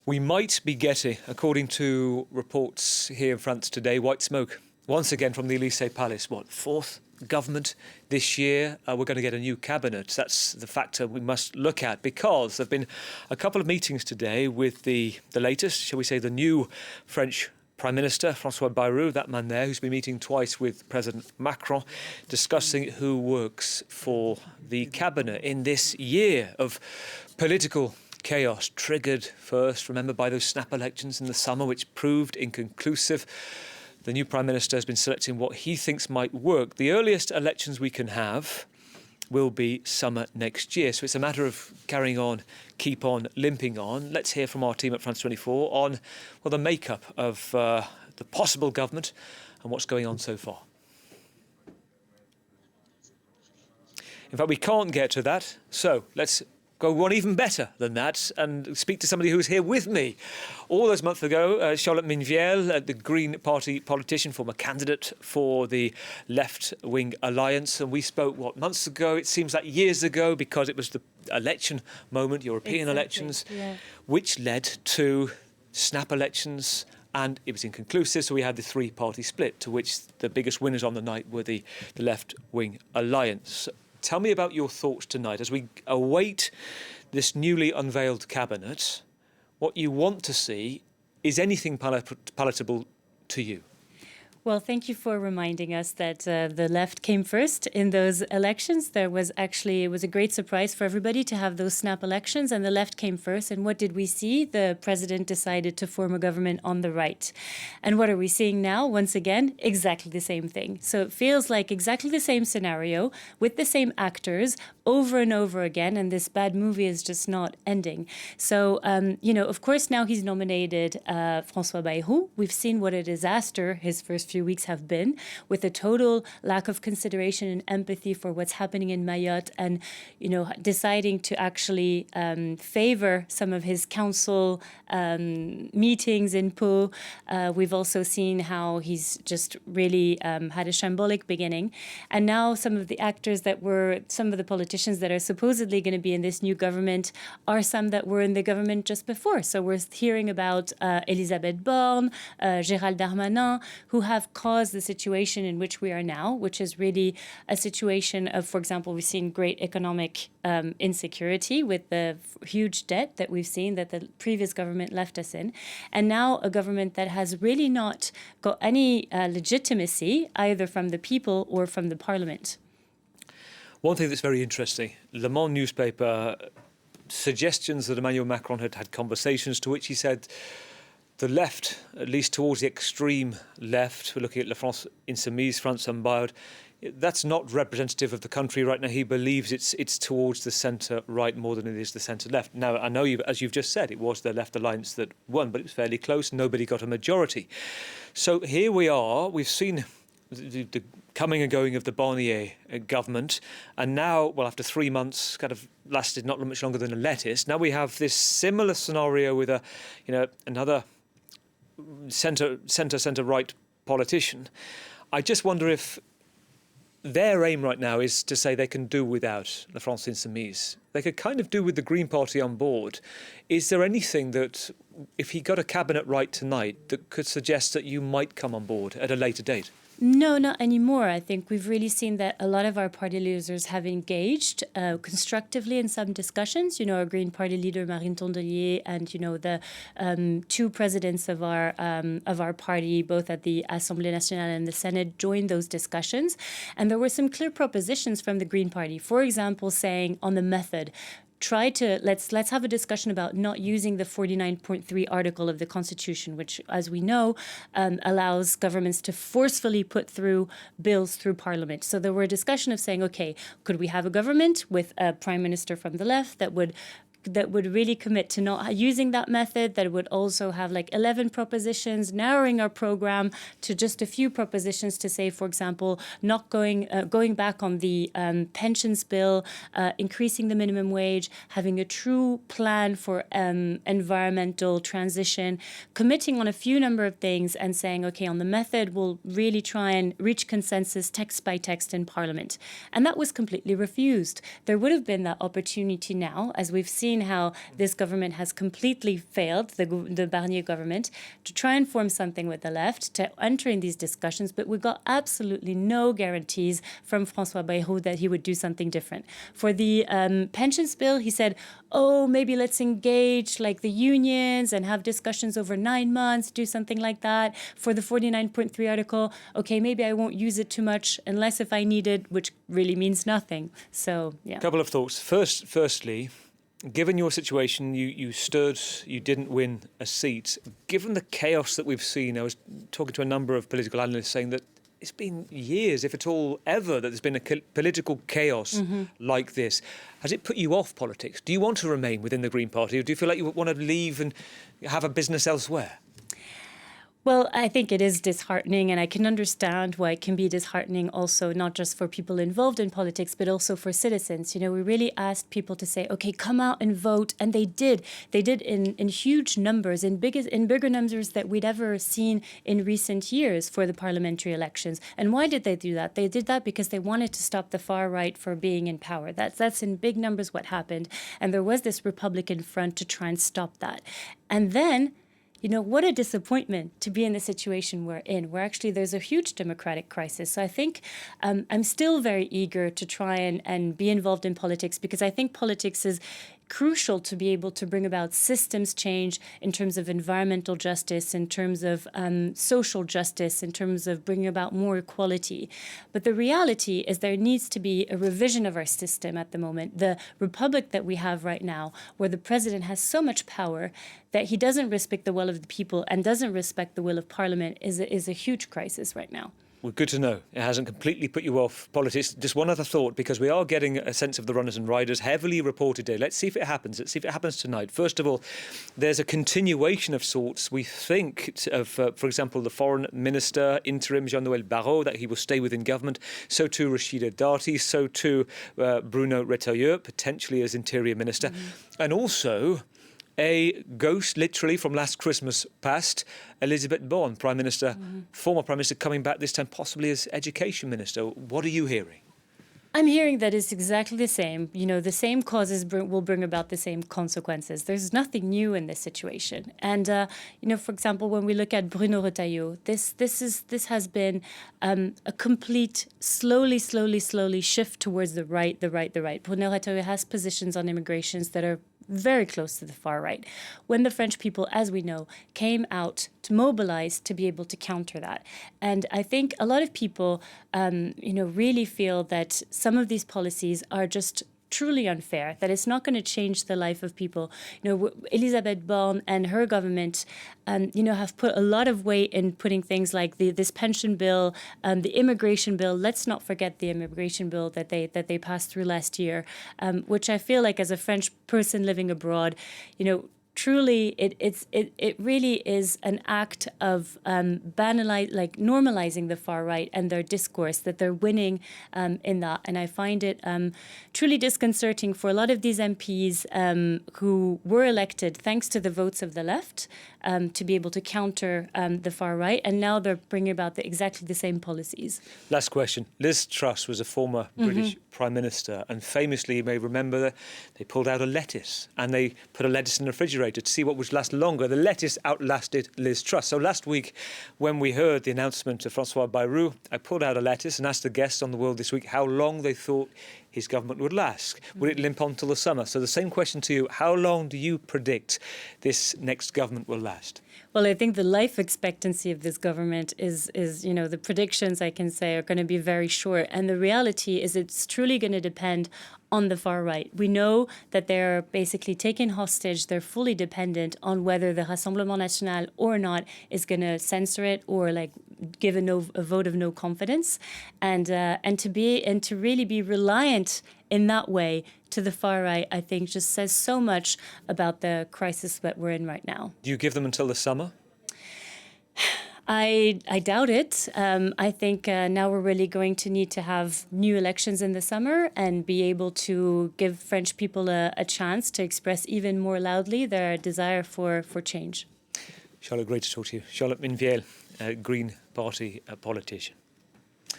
We might be getting, according to reports here in France today, white smoke once again from the Élysée Palace. What, fourth government this year? We're going to get a new cabinet. That's the factor we must look at, because there have been a couple of meetings today with the latest, shall we say, the new French Prime Minister, Francois Bayrou, that man there, who's been meeting twice with President Macron, discussing who works for the cabinet in this year of political chaos, triggered first, remember, by those snap elections in the summer, which proved inconclusive. The new Prime Minister has been selecting what he thinks might work. The earliest elections we can have will be summer next year. So it's a matter of carrying on, keep on limping on. Let's hear from our team at France 24 on, well, the makeup of the possible government and what's going on so far. In fact, we can't get to that, so let's go one even better than that and speak to somebody who's here with me. All those months ago, Charlotte Minvielle, the Green Party politician, former candidate for the left-wing alliance. And we spoke, what, months ago? It seems like years ago, because it was the election moment, European elections, which led to snap elections. And it was inconclusive, so we had the three-party split, to which the biggest winners on the night were the left-wing alliance. Tell me about your thoughts tonight as we await this newly unveiled cabinet. What you want to see, is anything palatable to you? Well, thank you for reminding us that the left came first in those elections. It was a great surprise for everybody to have those snap elections, and the left came first. And what did we see? The president decided to form a government on the right. And what are we seeing now? Once again, exactly the same thing. So it feels like exactly the same scenario with the same actors over and over again. And this bad movie is just not ending. So, of course, now he's nominated Francois Bayrou. We've seen what a disaster his first few weeks have been, with a total lack of consideration and empathy for what's happening in Mayotte, and deciding to actually favor some of his council meetings in Pau. We've also seen how he's just really had a shambolic beginning, and now some of the politicians that are supposedly going to be in this new government are some that were in the government just before. So we're hearing about Elisabeth Borne, Gérald Darmanin, who have caused the situation in which we are now, which is really a situation of, for example, we've seen great economic insecurity with the huge debt that we've seen that the previous government left us in, and now a government that has really not got any legitimacy either from the people or from the parliament. One thing that's very interesting, Le Monde newspaper, suggestions that Emmanuel Macron had had conversations, to which he said the left, at least towards the extreme left, we're looking at La France Insoumise, France Unbowed, that's not representative of the country right now. He believes it's towards the centre-right more than it is the centre-left. Now, I know, as you've just said, it was the left alliance that won, but it was fairly close. Nobody got a majority. So here we are. We've seen the coming and going of the Barnier government, and now, well, after 3 months, kind of lasted not much longer than a lettuce. Now we have this similar scenario with another centre-right politician. I just wonder if their aim right now is to say they can do without La France Insoumise. They could kind of do with the Green Party on board. Is there anything that, if he got a cabinet right tonight, that could suggest that you might come on board at a later date? No, not anymore. I think we've really seen that a lot of our party leaders have engaged constructively in some discussions. Our Green Party leader, Marine Tondelier, and, the two presidents of our party, both at the Assemblée Nationale and the Senate, joined those discussions. And there were some clear propositions from the Green Party, for example, saying on the method, let's have a discussion about not using the 49.3 article of the Constitution, which, as we know, allows governments to forcefully put through bills through Parliament. So there were a discussion of saying, okay, could we have a government with a prime minister from the left that would really commit to not using that method, that would also have like 11 propositions, narrowing our program to just a few propositions to say, for example, not going back on the pensions bill, increasing the minimum wage, having a true plan for environmental transition, committing on a few number of things and saying, okay, on the method, we'll really try and reach consensus text by text in Parliament. And that was completely refused. There would have been that opportunity now, as we've seen seen how this government has completely failed, the Barnier government, to try and form something with the left, to enter in these discussions, but we got absolutely no guarantees from Francois Bayrou that he would do something different. For the pensions bill, he said, oh, maybe let's engage like the unions and have discussions over 9 months, do something like that. For the 49.3 article, okay, maybe I won't use it too much unless if I need it, which really means nothing. So, yeah. A couple of thoughts. Firstly, given your situation, you stood, you didn't win a seat. Given the chaos that we've seen, I was talking to a number of political analysts saying that it's been years, if at all ever, that there's been a political chaos like this. Has it put you off politics? Do you want to remain within the Green Party, or do you feel like you want to leave and have a business elsewhere? Well, I think it is disheartening, and I can understand why it can be disheartening also, not just for people involved in politics, but also for citizens. You know, we really asked people to say, okay, come out and vote. And they did. They did in huge numbers, in bigger numbers that we'd ever seen in recent years for the parliamentary elections. And why did they do that? They did that because they wanted to stop the far right from being in power. That's in big numbers what happened. And there was this Republican front to try and stop that. And then, you know, what a disappointment to be in the situation we're in, where actually there's a huge democratic crisis. So I think I'm still very eager to try and be involved in politics, because I think politics is crucial to be able to bring about systems change in terms of environmental justice, in terms of social justice, in terms of bringing about more equality. But the reality is there needs to be a revision of our system at the moment. The republic that we have right now, where the president has so much power that he doesn't respect the will of the people and doesn't respect the will of parliament, is a huge crisis right now. Well, good to know. It hasn't completely put you off politics. Just one other thought, because we are getting a sense of the runners and riders heavily reported today. Let's see if it happens. Let's see if it happens tonight. First of all, there's a continuation of sorts. We think of, for example, the foreign minister, interim Jean-Noël Barrot, that he will stay within government. So too Rachida Dati. So too Bruno Retailleau, potentially as interior minister. And also a ghost, literally, from last Christmas past, Elisabeth Borne, Prime Minister, former Prime Minister, coming back this time possibly as Education Minister. What are you hearing? I'm hearing that it's exactly the same. You know, the same causes will bring about the same consequences. There's nothing new in this situation. And, you know, for example, when we look at Bruno Retailleau, this has been a complete, slowly shift towards the right. Bruno Retailleau has positions on immigrations that are very close to the far right, when the French people, as we know, came out to mobilize to be able to counter that. And I think a lot of people, you know, really feel that some of these policies are just truly unfair, that it's not going to change the life of people. You know, Elisabeth Borne and her government, you know, have put a lot of weight in putting things like this pension bill, the immigration bill. Let's not forget the immigration bill that they passed through last year, which I feel like, as a French person living abroad, you know, truly, it really is an act of normalizing the far right and their discourse, that they're winning in that. And I find it truly disconcerting for a lot of these MPs who were elected thanks to the votes of the left to be able to counter the far right. And now they're bringing about exactly the same policies. Last question. Liz Truss was a former British Prime Minister, and famously, you may remember that they pulled out a lettuce and they put a lettuce in the refrigerator to see what would last longer. The lettuce outlasted Liz Truss. So last week, when we heard the announcement of Francois Bayrou, I pulled out a lettuce and asked the guests on The World This Week how long they thought his government would last. Would it limp on till the summer? So the same question to you. How long do you predict this next government will last? Well, I think the life expectancy of this government is, you know, the predictions I can say are going to be very short. And the reality is it's truly going to depend on the far right. We know that they're basically taken hostage. They're fully dependent on whether the Rassemblement National or not is going to censor it or like give a vote of no confidence, and to really be reliant in that way to the far right, I think just says so much about the crisis that we're in right now. Do you give them until the summer? I doubt it. I think now we're really going to need to have new elections in the summer and be able to give French people a chance to express even more loudly their desire for change. Charlotte, great to talk to you. Charlotte Minvielle, Green Party politician.